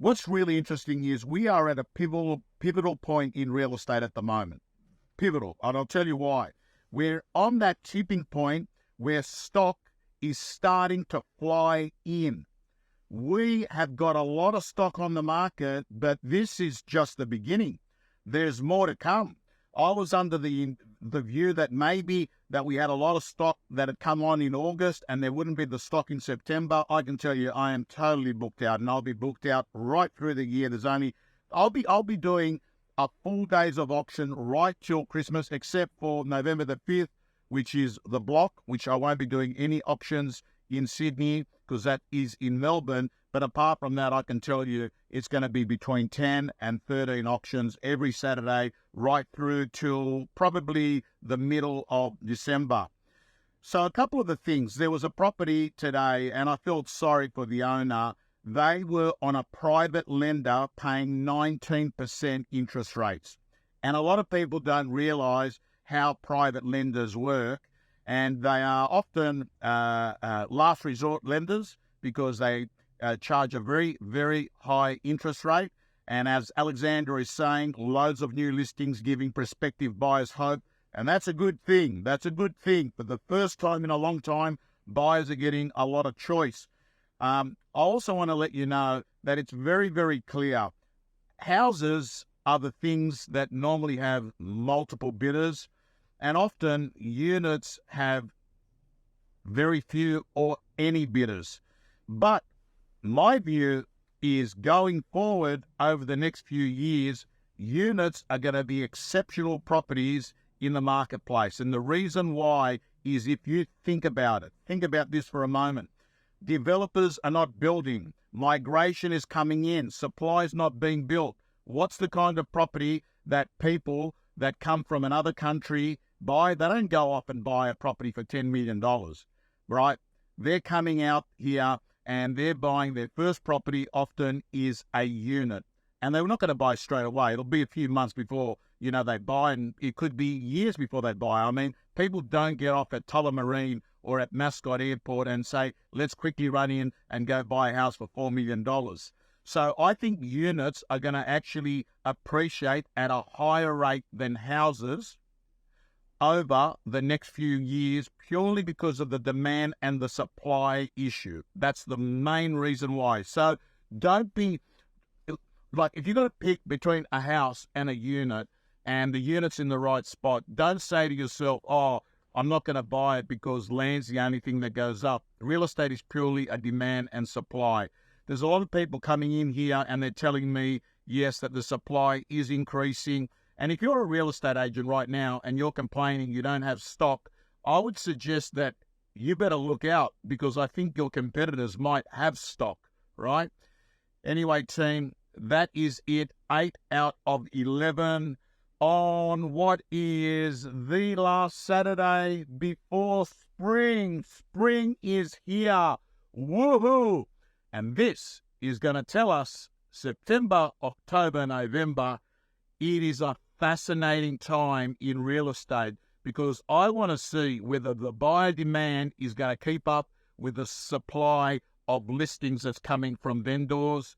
what's really interesting is we are at a pivotal point in real estate at the moment. Pivotal, and I'll tell you why. We're on that tipping point where stock is starting to fly in. We have got a lot of stock on the market, but this is just the beginning. There's more to come. I was under the view that maybe that we had a lot of stock that had come on in August and there wouldn't be the stock in September. I can tell you I am totally booked out, and I'll be booked out right through the year. I'll be doing a full days of auction right till Christmas, except for November the 5th, which is the block, which I won't be doing any auctions in Sydney because that is in Melbourne. But apart from that, I can tell you it's going to be between 10 and 13 auctions every Saturday, right through till probably the middle of December. So a couple of the things. There was a property today, and I felt sorry for the owner. They were on a private lender paying 19% interest rates. And a lot of people don't realise how private lenders work. And they are often last resort lenders because they charge a very, very high interest rate. And as Alexander is saying, loads of new listings giving prospective buyers hope. And that's a good thing. That's a good thing. For the first time in a long time, buyers are getting a lot of choice. I also want to let you know that it's very, very clear. Houses are the things that normally have multiple bidders. And often units have very few or any bidders. But my view is going forward over the next few years, units are going to be exceptional properties in the marketplace. And the reason why is if you think about it, think about this for a moment. Developers are not building. Migration is coming in. Supply is not being built. What's the kind of property that people that come from another country buy? They don't go off and buy a property for $10 million, right? They're coming out here and they're buying their first property often is a unit. And they're not going to buy straight away. It'll be a few months before, they buy, and it could be years before they buy. I mean, people don't get off at Tullamarine or at Mascot Airport and say, let's quickly run in and go buy a house for $4 million. So I think units are going to actually appreciate at a higher rate than houses over the next few years purely because of the demand and the supply issue. That's the main reason why. So don't be, like, if you're going to pick between a house and a unit and the unit's in the right spot, don't say to yourself, oh, I'm not going to buy it because land's the only thing that goes up. Real estate is purely a demand and supply. There's a lot of people coming in here and they're telling me, yes, that the supply is increasing. And if you're a real estate agent right now and you're complaining you don't have stock, I would suggest that you better look out because I think your competitors might have stock, right? Anyway, team, that is it. 8 out of 11 on what is the last Saturday before spring. Spring is here. Woohoo! And this is going to tell us September, October, November. It is a fascinating time in real estate because I want to see whether the buyer demand is going to keep up with the supply of listings that's coming from vendors.